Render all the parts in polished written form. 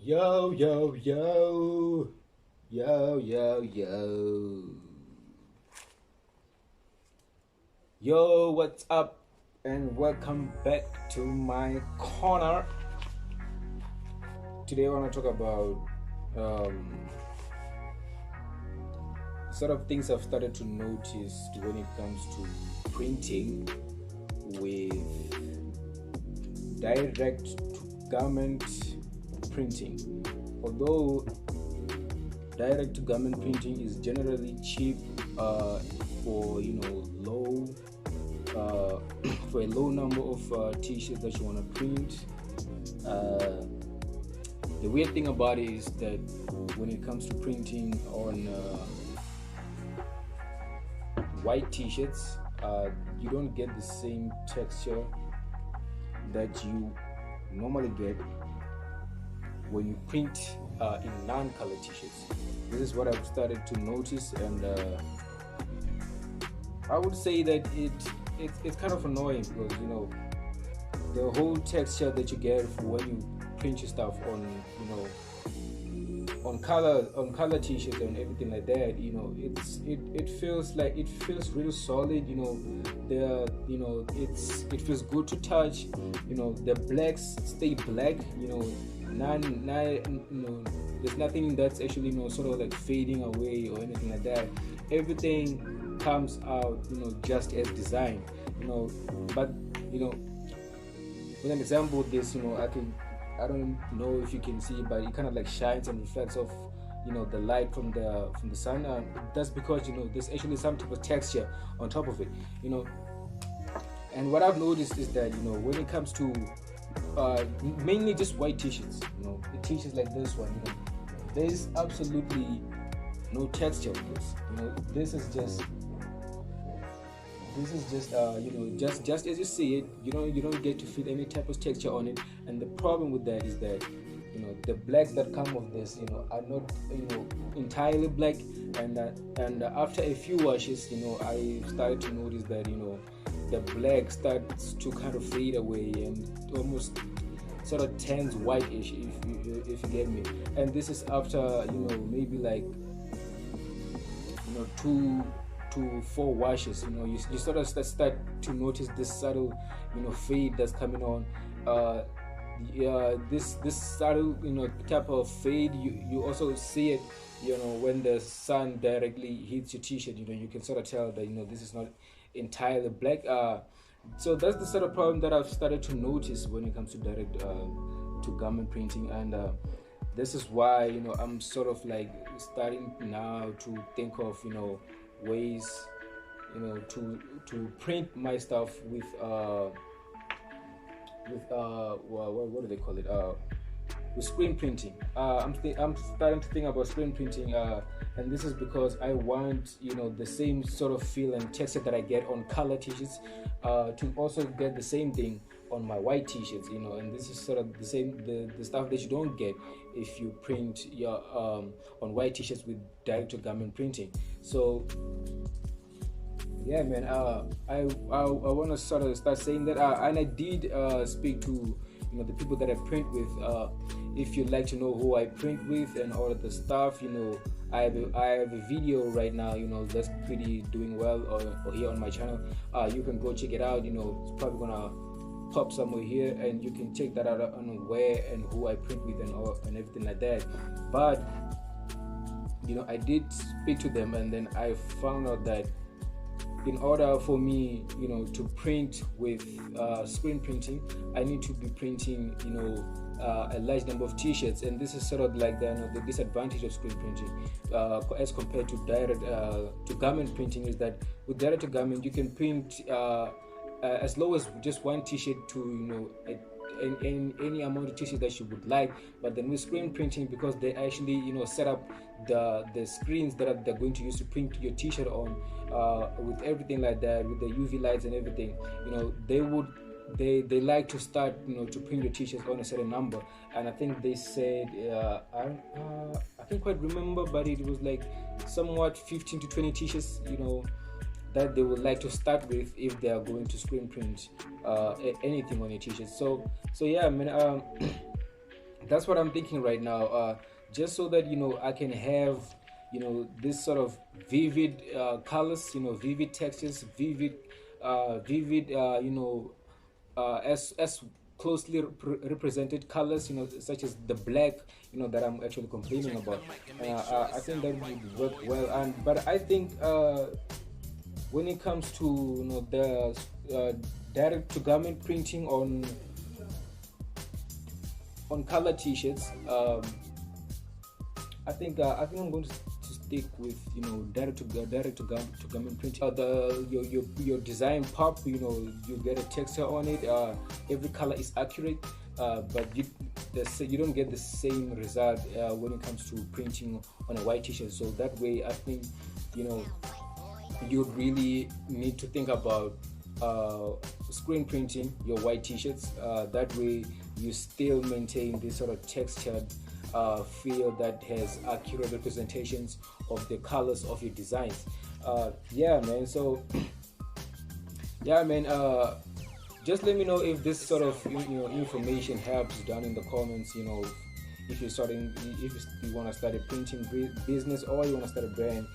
Yo, yo, yo, yo, yo, yo. Yo, what's up? And welcome back to my corner. Today, I want to talk about sort of things I've started to notice when it comes to printing with direct to garment printing. Although direct to garment printing is generally cheap for low for a low number of t-shirts that you want to print. The weird thing about it is that when it comes to printing on white t-shirts, you don't get the same texture that you normally get when you print in non-color t-shirts. This is what I've started to notice, and I would say that it's kind of annoying because the whole texture that you get when you print your stuff on on color t-shirts and everything like that, it feels really solid. It feels good to touch. The blacks stay black. There's nothing that's actually sort of like fading away or anything like that. Everything comes out just as designed. But with an example of this, I don't know if you can see, but it kind of like shines and reflects off the light from the sun. That's because there's actually some type of texture on top of it. And what I've noticed is that when it comes to mainly just white t-shirts, the t-shirts like this one, there's absolutely no texture on this. This is just just as you see it. You don't get to feel any type of texture on it. And the problem with that is that the blacks that come with this are not entirely black. And after a few washes, I started to notice that the black starts to kind of fade away and almost sort of turns whitish, if you get me. And this is after maybe like 2 to 4 washes. You sort of start to notice this subtle fade that's coming on. This subtle type of fade, you also see it when the sun directly hits your t-shirt. You can sort of tell that this is not entirely black. So that's the sort of problem that I've started to notice when it comes to direct to garment printing. And this is why I'm sort of like starting now to think of ways to print my stuff with what do they call it, with screen printing. I'm starting to think about screen printing, and this is because I want the same sort of feel and texture that I get on color t-shirts, to also get the same thing on my white t-shirts. And this is sort of the same, the stuff that you don't get if you print your on white t-shirts with direct to garment printing. So yeah, man, I want to sort of start saying that, and I did speak to the people that I print with. If you'd like to know who I print with and all of the stuff, I have a video right now, that's pretty doing well, or here on my channel. You can go check it out. It's probably gonna pop somewhere here, and you can check that out on where and who I print with and everything like that. But I did speak to them, and then I found out that in order for me to print with screen printing, I need to be printing a large number of t-shirts. And this is sort of like the disadvantage of screen printing as compared to direct to garment printing, is that with direct to garment you can print as low as just one t-shirt to any amount of t-shirt that you would like. But then with screen printing, because they actually set up the screens that they're going to use to print your t-shirt on, with everything like that, with the UV lights and everything, they like to start to print your t-shirts on a certain number. And I think they said I can't quite remember, but it was like somewhat 15 to 20 t-shirts that they would like to start with if they are going to screen print anything on your t-shirt. So yeah, I mean, That's what I'm thinking right now. Just so that I can have this sort of vivid colors, vivid textures, vivid as closely represented colors, such as the black, that I'm actually complaining about. I think that would work well. And but I think when it comes to the direct to garment printing on color t-shirts, I think I'm going to stick with direct to garment printing. Your design pop, you get a texture on it. Every color is accurate, but you don't get the same result when it comes to printing on a white t-shirt. So that way, I think you really need to think about screen printing your white t-shirts. That way you still maintain this sort of textured feel that has accurate representations of the colors of your designs. Yeah, man. So yeah, man. Just let me know if this sort of information helps down in the comments. If you want to start a printing business, or you want to start a brand.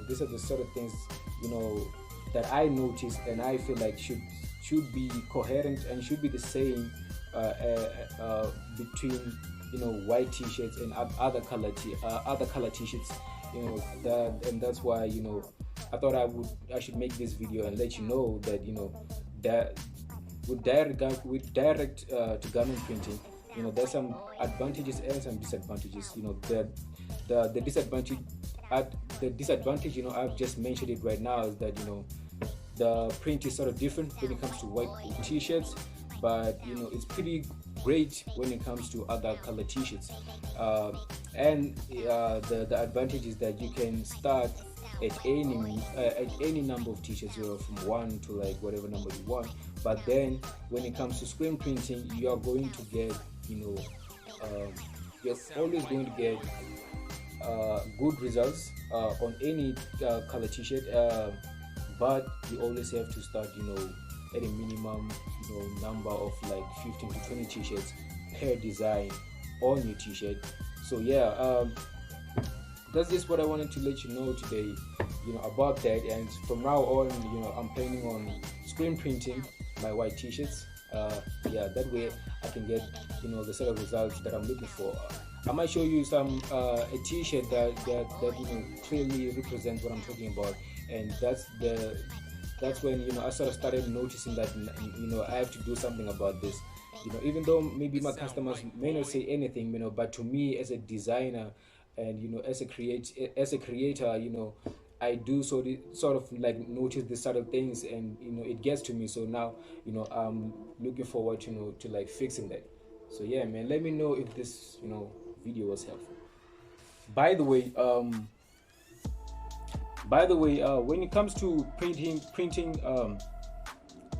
These are the sort of things that I noticed, and I feel like should be coherent and should be the same between white t-shirts and other color t-shirts. And that's why I thought I should make this video and let you know that that with direct to garment printing, there's some advantages and some disadvantages. The disadvantage I've just mentioned it right now, is that the print is sort of different when it comes to white t-shirts, but it's pretty great when it comes to other color t-shirts. And the advantage is that you can start at any number of t-shirts, from 1 to like whatever number you want. But then when it comes to screen printing, you are going to get you're always going to get good results on any color t-shirt, but you always have to start at a minimum number of like 15 to 20 t-shirts per design on your t-shirt. So yeah, that's just what I wanted to let you know today about that. And from now on, I'm planning on screen printing my white t-shirts. Yeah, that way I can get the sort of results that I'm looking for. I might show you some a t-shirt that clearly represents what I'm talking about, and that's when I sort of started noticing that I have to do something about this. Even though maybe my customers may not say anything, but to me as a designer and as a creator, I do sort of like notice this sort of things, and it gets to me. So now I'm looking forward to like fixing that. So yeah, man, let me know if this video was helpful. By the way, when it comes to printing,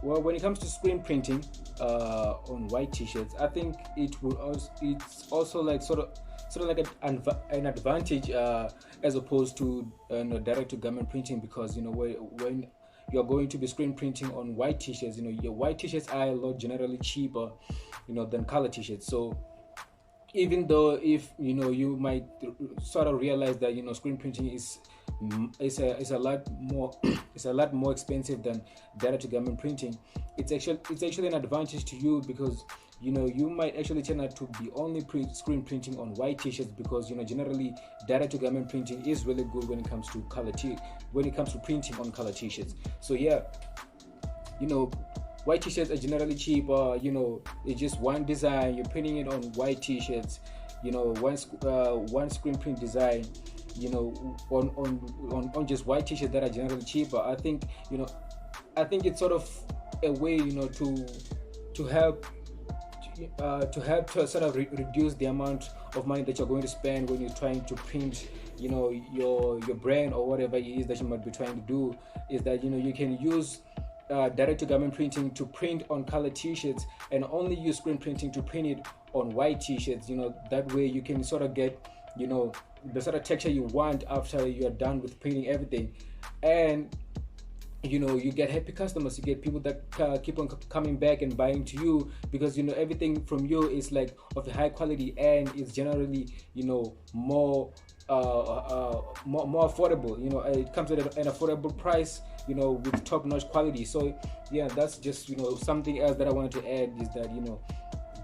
when it comes to screen printing on white t-shirts, I think it's also like sort of like an advantage as opposed to direct to garment printing, because when you're going to be screen printing on white t-shirts, your white t-shirts are a lot generally cheaper than color t-shirts. So even though if you might sort of realize that screen printing is a lot more it's a lot more expensive than direct to garment printing, it's actually an advantage to you, because you might actually turn out to be only screen printing on white t-shirts, because generally direct to garment printing is really good when it comes to printing on color t-shirts. So yeah, white t-shirts are generally cheaper. It's just one design, you're printing it on white t-shirts, one screen print design, on just white t-shirts that are generally cheaper. I think it's sort of a way to help to sort of reduce the amount of money that you're going to spend when you're trying to print your brand or whatever it is that you might be trying to do. Is that you can use direct to garment printing to print on color t-shirts, and only use screen printing to print it on white t-shirts. That way you can sort of get the sort of texture you want after you are done with printing everything. And you know, you get happy customers, you get people that keep on coming back and buying to you, because you know everything from you is like of a high quality, and it's generally, you know, more affordable. You know, it comes at an affordable price, you know, with top-notch quality. So yeah, that's just, you know, something else that I wanted to add, is that, you know,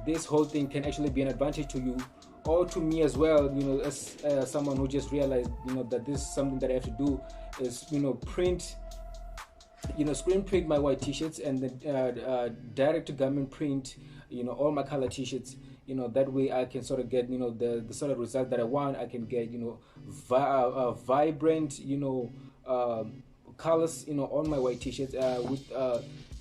this whole thing can actually be an advantage to you or to me as well, you know, as someone who just realized, you know, that this is something that I have to do, is, you know, print, you know, screen print my white t-shirts, and then direct to garment print, you know, all my color t-shirts. You know, that way I can sort of get, you know, the sort of result that I want. I can get, you know, vibrant, you know, colors, you know, on my white t-shirts, with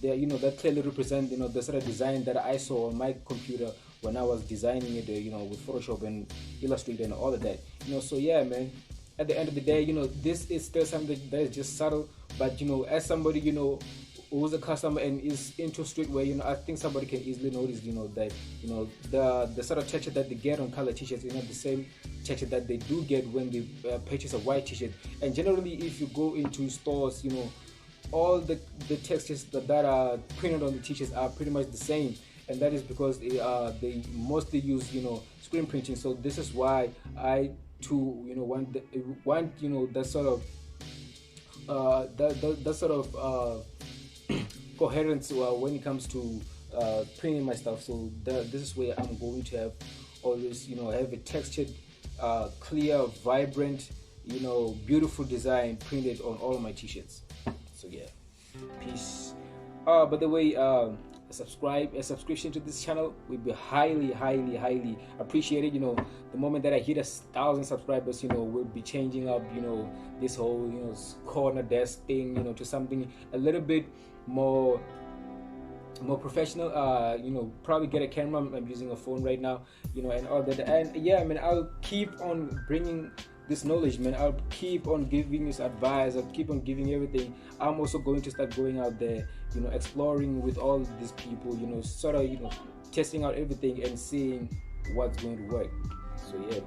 they, you know, that clearly represent, you know, the sort of design that I saw on my computer when I was designing it, you know, with Photoshop and Illustrator and all of that. You know, so yeah, man, at the end of the day, you know, this is still something that is just subtle, but you know, as somebody, you know, who's a customer and is into streetwear, you know, I think somebody can easily notice, you know, that, you know, the sort of texture that they get on color t-shirts is not the same texture that they do get when they purchase a white t-shirt. And generally, if you go into stores, you know, all the textures that are printed on the t-shirts are pretty much the same, and that is because they mostly use, you know, screen printing. So this is why I too, you know, want you know, that sort of that sort of coherence when it comes to printing my stuff. So this is where I'm going to have always, you know, have a textured, clear, vibrant, you know, beautiful design printed on all my t-shirts. So yeah, peace. By the way, a subscription to this channel would be highly appreciated. You know, the moment that I hit 1,000 subscribers, you know, we'll be changing up, you know, this whole, you know, corner desk thing, you know, to something a little bit more professional. You know, probably get a camera. I'm using a phone right now, you know, and all that. And yeah, I mean, I'll keep on bringing this knowledge, man. I'll keep on giving this advice. I'll keep on giving everything. I'm also going to start going out there, you know, exploring with all these people, you know, sort of, you know, testing out everything and seeing what's going to work. So yeah.